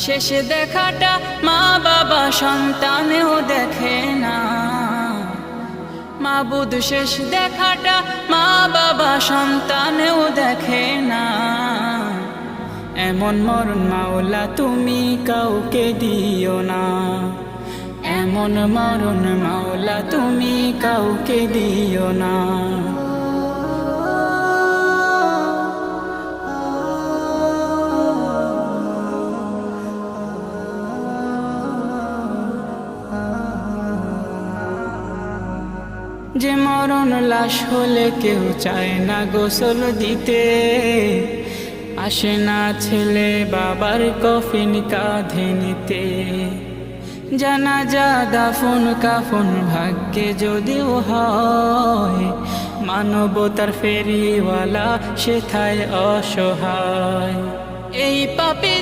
শেষ দেখাটা মা বাবা সন্তানেও দেখে না। মাবুদ শেষ দেখাটা মা বাবা সন্তানেও দেখে না। এমন মরণ মাওলা তুমি কাউকে দিও না। এমন মরণ মাওলা তুমি কাউকে দিও না। যে মরণ লাশ হলে কেউ চায় না গোসল দিতে, আসে না ছেলে বাবার কফিন কাঁধে নিতে। জানাজা দাফন কাফন ভাগ্যে যদিও হয়, মানবতার ফেরিওয়ালা সেথায় অসহায়। এই পাপী